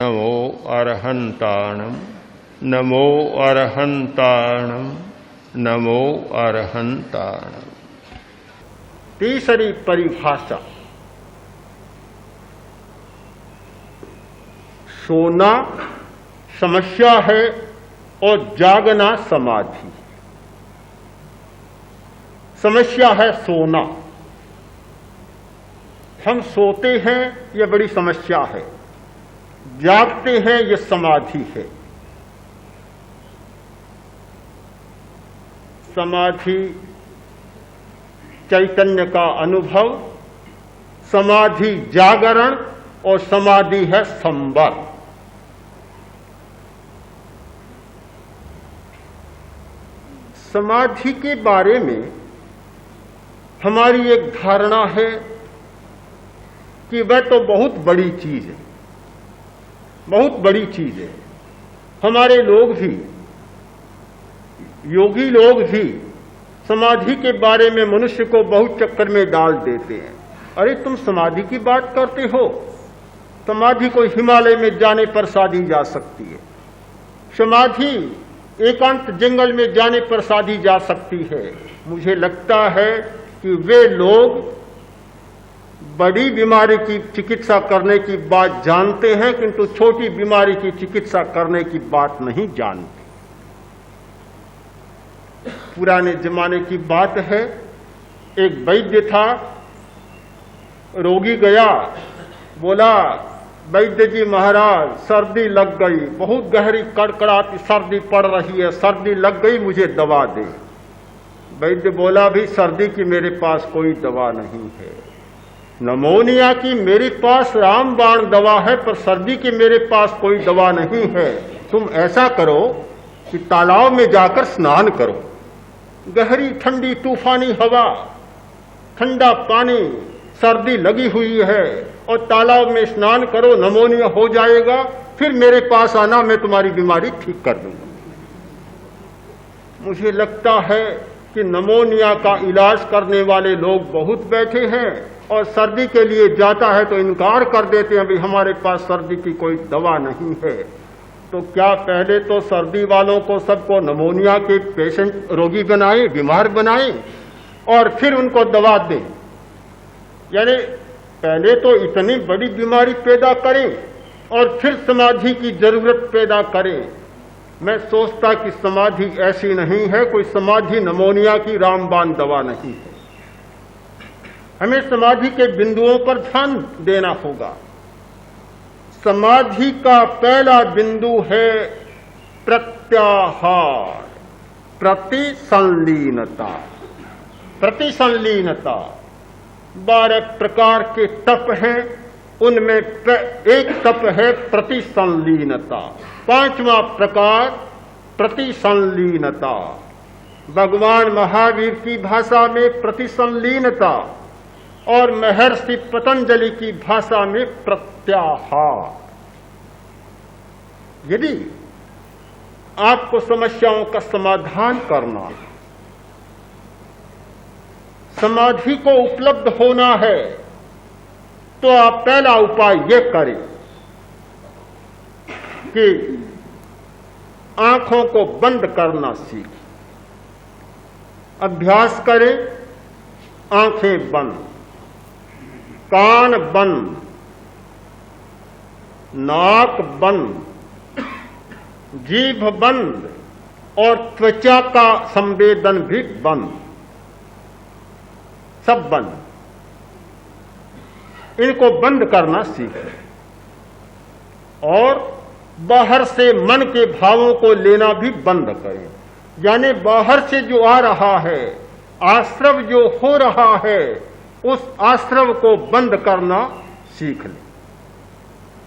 नमो अरहंताणम, नमो अरहंताणम, नमो अरहंताणम। तीसरी परिभाषा, सोना समस्या है और जागना समाधि। समस्या है सोना, हम सोते हैं यह बड़ी समस्या है, जागते हैं यह समाधि है। समाधि चैतन्य का अनुभव, समाधि जागरण और समाधि है संवर। समाधि के बारे में हमारी एक धारणा है कि वह तो बहुत बड़ी चीज है, बहुत बड़ी चीज है। हमारे लोग भी, योगी लोग भी समाधि के बारे में मनुष्य को बहुत चक्कर में डाल देते हैं। अरे तुम समाधि की बात करते हो, समाधि को हिमालय में जाने पर साधी जा सकती है, समाधि एकांत जंगल में जाने पर साधी जा सकती है। मुझे लगता है कि वे लोग बड़ी बीमारी की चिकित्सा करने की बात जानते हैं, किंतु छोटी बीमारी की चिकित्सा करने की बात नहीं जानते। पुराने जमाने की बात है, एक वैद्य था, रोगी गया, बोला वैद्य जी महाराज सर्दी लग गई, बहुत गहरी कड़कड़ाती सर्दी पड़ रही है, सर्दी लग गई, मुझे दवा दे। वैद्य बोला भी सर्दी की मेरे पास कोई दवा नहीं है, नमोनिया की मेरे पास रामबाण दवा है, पर सर्दी की मेरे पास कोई दवा नहीं है। तुम ऐसा करो कि तालाब में जाकर स्नान करो, गहरी ठंडी तूफानी हवा, ठंडा पानी, सर्दी लगी हुई है, और तालाब में स्नान करो, नमोनिया हो जाएगा, फिर मेरे पास आना, मैं तुम्हारी बीमारी ठीक कर दूंगा। मुझे लगता है कि नमोनिया का इलाज करने वाले लोग बहुत बैठे हैं, और सर्दी के लिए जाता है तो इनकार कर देते हैं, भाई हमारे पास सर्दी की कोई दवा नहीं है। तो क्या पहले तो सर्दी वालों को सबको नमोनिया के पेशेंट, रोगी बनाएं, बीमार बनाएं, और फिर उनको दवा दें? यानी पहले तो इतनी बड़ी बीमारी पैदा करें और फिर समाधि की जरूरत पैदा करें। मैं सोचता कि समाधि ऐसी नहीं है, कोई समाधि नमोनिया की रामबाण दवा नहीं है। हमें समाधि के बिंदुओं पर ध्यान देना होगा। समाधि का पहला बिंदु है प्रत्याहार, प्रतिसंलीनता। प्रतिसंलीनता 12 प्रकार के तप हैं, उनमें एक तप है प्रतिसंलीनता। 5वां प्रकार प्रतिसंलीनता। भगवान महावीर की भाषा में प्रतिसंलीनता और महर्षि पतंजलि की भाषा में प्रत्याहार। यदि आपको समस्याओं का समाधान करना, समाधि को उपलब्ध होना है, तो आप पहला उपाय यह करें कि आंखों को बंद करना सीखें। अभ्यास करें, आंखें बंद, कान बंद, नाक बंद, जीभ बंद और त्वचा का संवेदन भी बंद, सब बंद। इनको बंद करना सीखें और बाहर से मन के भावों को लेना भी बंद करें। यानी बाहर से जो आ रहा है, आश्रव जो हो रहा है, उस आश्रव को बंद करना सीख लें।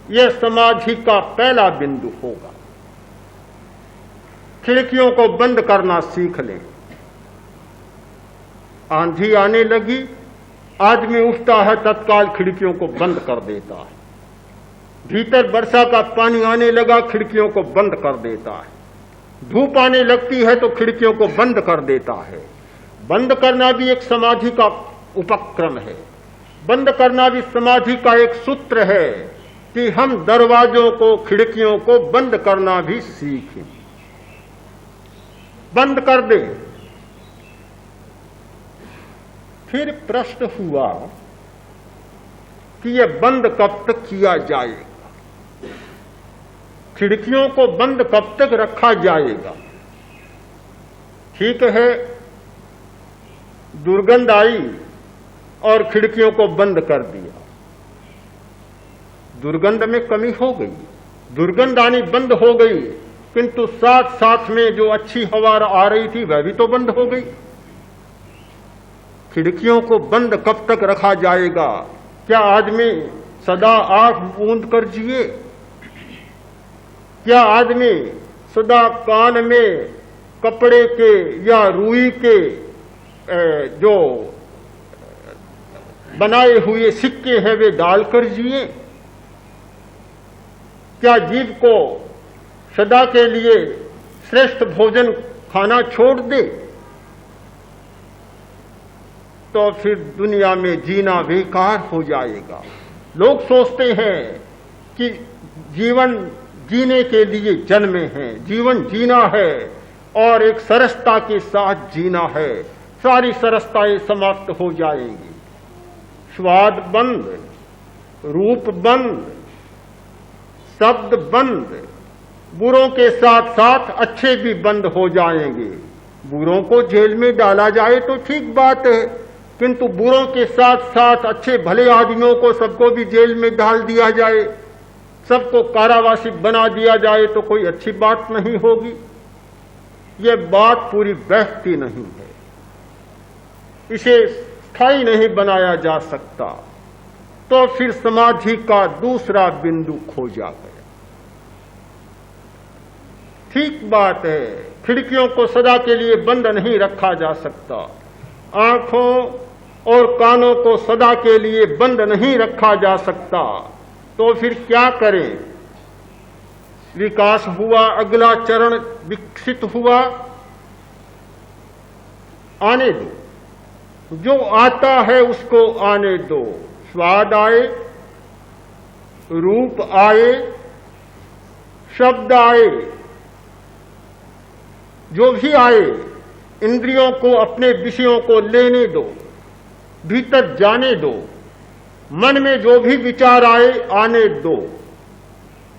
यह समाधि का पहला बिंदु होगा। खिड़कियों को बंद करना सीख लें। आंधी आने लगी, आदमी उठता है, तत्काल खिड़कियों को बंद कर देता है। भीतर वर्षा का पानी आने लगा, खिड़कियों को बंद कर देता है। धूप आने लगती है तो खिड़कियों को बंद कर देता है। बंद करना भी एक समाधि का उपक्रम है। बंद करना भी समाधि का एक सूत्र है। कि हम दरवाजों को, खिड़कियों को बंद करना भी सीखें। बंद कर दें। फिर प्रश्न हुआ कि यह बंद कब तक किया जाएगा, खिड़कियों को बंद कब तक रखा जाएगा। ठीक है, दुर्गंध आई और खिड़कियों को बंद कर दिया, दुर्गंध में कमी हो गई, दुर्गंध आनी बंद हो गई, किंतु साथ साथ में जो अच्छी हवा आ रही थी वह भी तो बंद हो गई। खिड़कियों को बंद कब तक रखा जाएगा? क्या आदमी सदा आंख मूंद कर जिए? क्या आदमी सदा कान में कपड़े के या रुई के जो बनाए हुए सिक्के हैं वे डालकर जिए? क्या जीव को सदा के लिए श्रेष्ठ भोजन खाना छोड़ दे? तो फिर दुनिया में जीना बेकार हो जाएगा। लोग सोचते हैं कि जीवन जीने के लिए जन्मे हैं, जीवन जीना है और एक सरसता के साथ जीना है। सारी सरसताएं समाप्त हो जाएंगी। स्वाद बंद, रूप बंद, शब्द बंद, बुरों के साथ साथ अच्छे भी बंद हो जाएंगे। बुरों को जेल में डाला जाए तो ठीक बात है, किंतु बुरों के साथ साथ अच्छे भले आदमियों को सबको भी जेल में डाल दिया जाए, सबको कारावासी बना दिया जाए तो कोई अच्छी बात नहीं होगी। यह बात पूरी बैठती नहीं है, इसे स्थायी नहीं बनाया जा सकता। तो फिर समाधि का दूसरा बिंदु खोजा गया। ठीक बात है, खिड़कियों को सदा के लिए बंद नहीं रखा जा सकता, आंखों और कानों को सदा के लिए बंद नहीं रखा जा सकता। तो फिर क्या करें? विकास हुआ, अगला चरण विकसित हुआ, आने दो, जो आता है उसको आने दो। स्वाद आए, रूप आए, शब्द आए, जो भी आए, इंद्रियों को अपने विषयों को लेने दो, भीतर जाने दो, मन में जो भी विचार आए आने दो,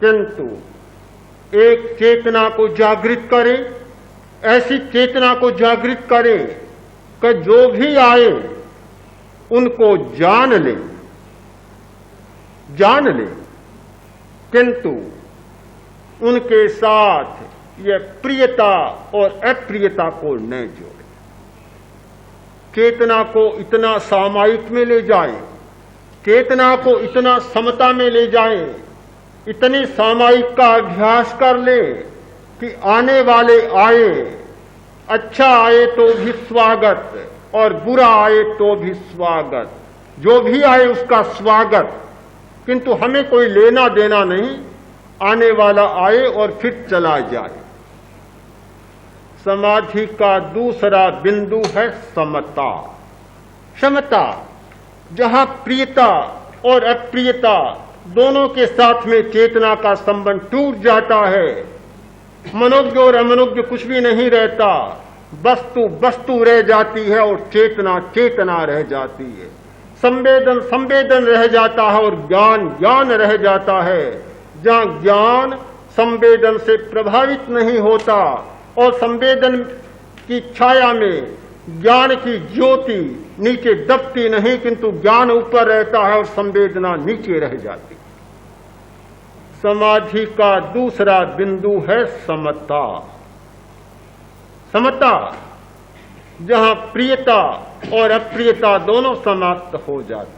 किंतु एक चेतना को जागृत करें, ऐसी चेतना को जागृत करें कि जो भी आए उनको जान ले, जान ले, किंतु उनके साथ यह प्रियता और अप्रियता को न जोड़े। चेतना को इतना सामायिक में ले जाएं, चेतना को इतना समता में ले जाएं, इतनी सामायिक का अभ्यास कर ले कि आने वाले आए, अच्छा आए तो भी स्वागत और बुरा आए तो भी स्वागत, जो भी आए उसका स्वागत, किंतु हमें कोई लेना देना नहीं, आने वाला आए और फिर चला जाए। समाधि का दूसरा बिंदु है समता। समता, जहां प्रियता और अप्रियता दोनों के साथ में चेतना का संबंध टूट जाता है, मनोज्ञ और अमनोज्ञ कुछ भी नहीं रहता, वस्तु वस्तु रह जाती है और चेतना चेतना रह जाती है, संवेदन संवेदन रह जाता है और ज्ञान ज्ञान रह जाता है। जहां ज्ञान संवेदन से प्रभावित नहीं होता और संवेदन की छाया में ज्ञान की ज्योति नीचे दबती नहीं, किंतु ज्ञान ऊपर रहता है और संवेदना नीचे रह जाती। समाधि का दूसरा बिंदु है समता। समता, जहां प्रियता और अप्रियता दोनों समाप्त हो जाती।